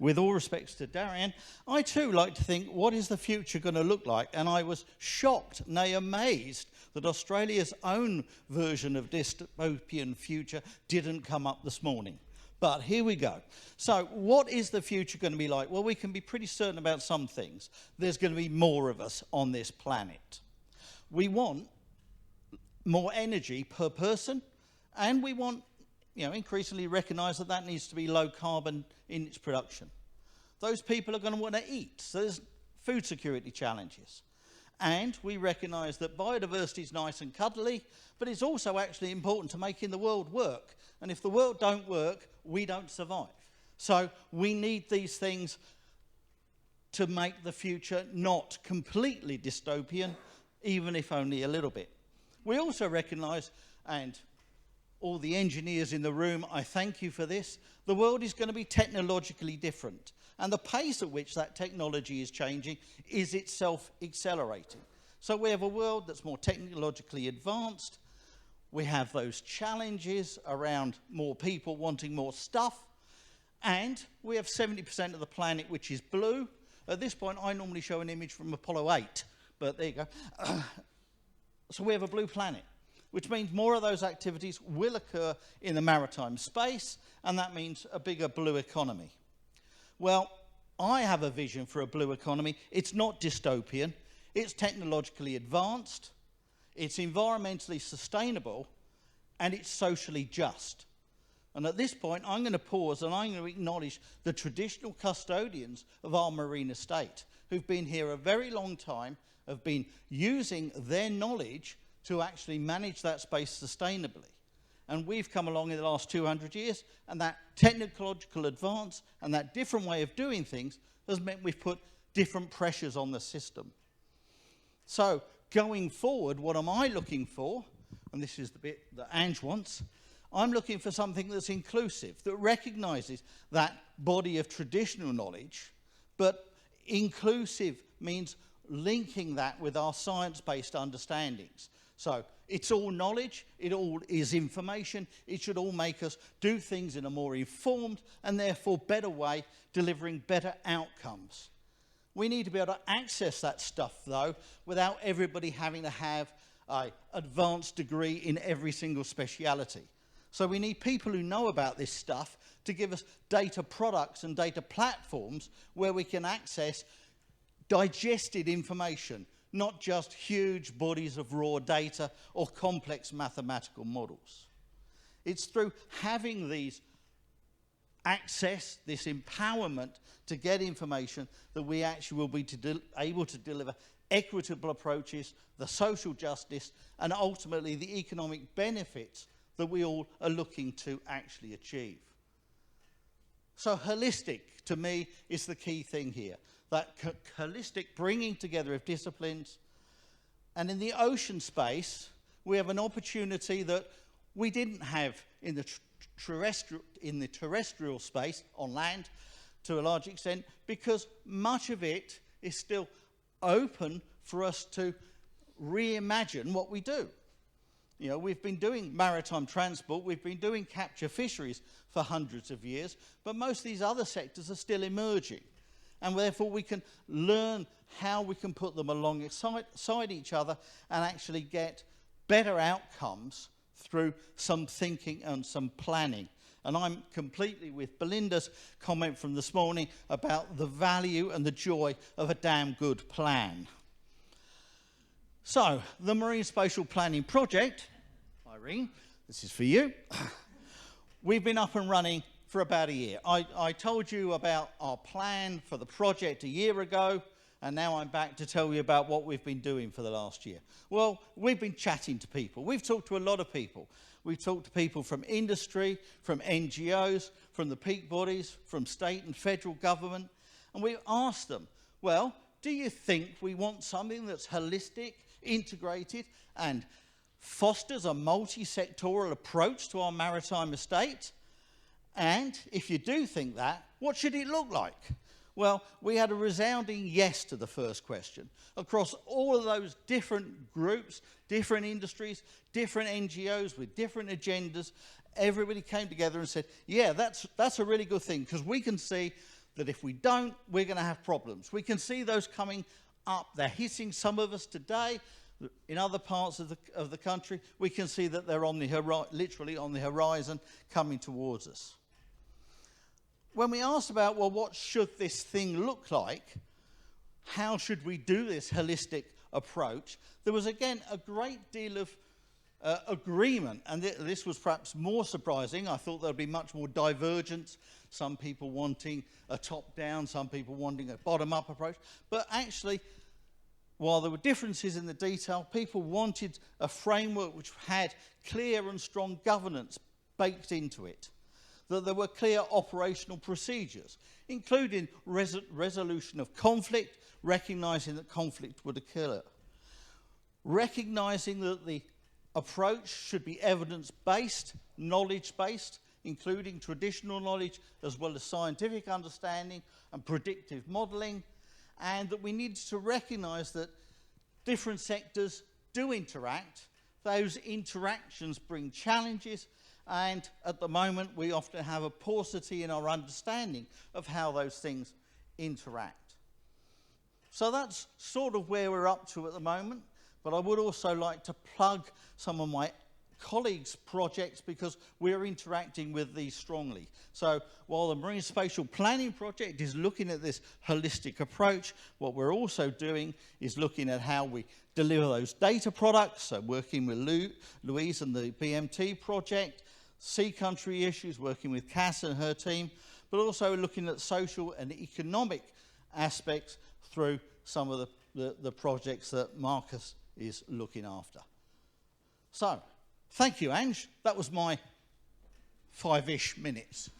with all respects to Darian, I too like to think, what is the future going to look like? And I was shocked, nay amazed, that Australia's own version of dystopian future didn't come up this morning. But here we go. So what is the future going to be like? Well, we can be pretty certain about some things. There's going to be more of us on this planet. We want more energy per person, and we want, increasingly recognise that that needs to be low carbon in its production. Those people are going to want to eat, so there's food security challenges. And we recognise that biodiversity is nice and cuddly, but it's also actually important to making the world work. And if the world don't work, we don't survive. So we need these things to make the future not completely dystopian, even if only a little bit. We also recognise, and all the engineers in the room, I thank you for this, the world is going to be technologically different. And the pace at which that technology is changing is itself accelerating. So we have a world that's more technologically advanced. We have those challenges around more people wanting more stuff. And we have 70% of the planet which is blue. At this point, I normally show an image from Apollo 8, but there you go. So we have a blue planet, which means more of those activities will occur in the maritime space, and that means a bigger blue economy. Well, I have a vision for a blue economy. It's not dystopian. It's technologically advanced. It's environmentally sustainable, and it's socially just. And at this point, I'm going to pause and I'm going to acknowledge the traditional custodians of our marine estate, who've been here a very long time, have been using their knowledge to actually manage that space sustainably. And we've come along in the last 200 years, and that technological advance and that different way of doing things has meant we've put different pressures on the system. So going forward, what am I looking for? And this is the bit that Ange wants. I'm looking for something that's inclusive, that recognises that body of traditional knowledge, but inclusive means linking that with our science-based understandings. So it's all knowledge, it all is information, it should all make us do things in a more informed and therefore better way, delivering better outcomes. We need to be able to access that stuff, though, without everybody having to have an advanced degree in every single speciality. So we need people who know about this stuff to give us data products and data platforms where we can access digested information, not just huge bodies of raw data or complex mathematical models. It's through having these access, this empowerment to get information, that we actually will be able to deliver equitable approaches, the social justice, and ultimately the economic benefits that we all are looking to actually achieve. So holistic, to me, is the key thing here. That holistic bringing together of disciplines. And in the ocean space, we have an opportunity that we didn't have in the terrestrial space on land to a large extent, because much of it is still open for us to reimagine what we do. You know, we've been doing maritime transport, we've been doing capture fisheries for hundreds of years, but most of these other sectors are still emerging. And therefore we can learn how we can put them alongside each other and actually get better outcomes through some thinking and some planning. And I'm completely with Belinda's comment from this morning about the value and the joy of a damn good plan. So, the Marine Spatial Planning Project, Irene, this is for you. We've been up and running for about a year. I told you about our plan for the project a year ago, and now I'm back to tell you about what we've been doing for the last year. Well, we've been chatting to people. We've talked to a lot of people. We've talked to people from industry, from NGOs, from the peak bodies, from state and federal government, and we've asked them, well, do you think we want something that's holistic, integrated, and fosters a multi-sectoral approach to our maritime estate? And if you do think that, what should it look like? Well, we had a resounding yes to the first question. Across all of those different groups, different industries, different NGOs with different agendas, everybody came together and said, yeah, that's a really good thing, because we can see that if we don't, we're going to have problems. We can see those coming up. They're hitting some of us today. In other parts of the country, we can see that they're on the literally on the horizon, coming towards us. When we asked about, well, what should this thing look like? How should we do this holistic approach? There was, again, a great deal of agreement, and this was perhaps more surprising. I thought there'd be much more divergence, some people wanting a top-down, some people wanting a bottom-up approach. But actually, while there were differences in the detail, people wanted a framework which had clear and strong governance baked into it, that there were clear operational procedures, including resolution of conflict, recognising that conflict would occur, recognising that the approach should be evidence-based, knowledge-based, including traditional knowledge as well as scientific understanding and predictive modelling, and that we needed to recognise that different sectors do interact. Those interactions bring challenges, and at the moment we often have a paucity in our understanding of how those things interact. So that's sort of where we're up to at the moment, but I would also like to plug some of my colleagues' projects because we're interacting with these strongly. So while the Marine Spatial Planning Project is looking at this holistic approach, what we're also doing is looking at how we deliver those data products, so working with Louise and the BMT project, sea country issues, working with Cass and her team, but also looking at social and economic aspects through some of the projects that Marcus is looking after. So, thank you, Ange. That was my 5-ish minutes.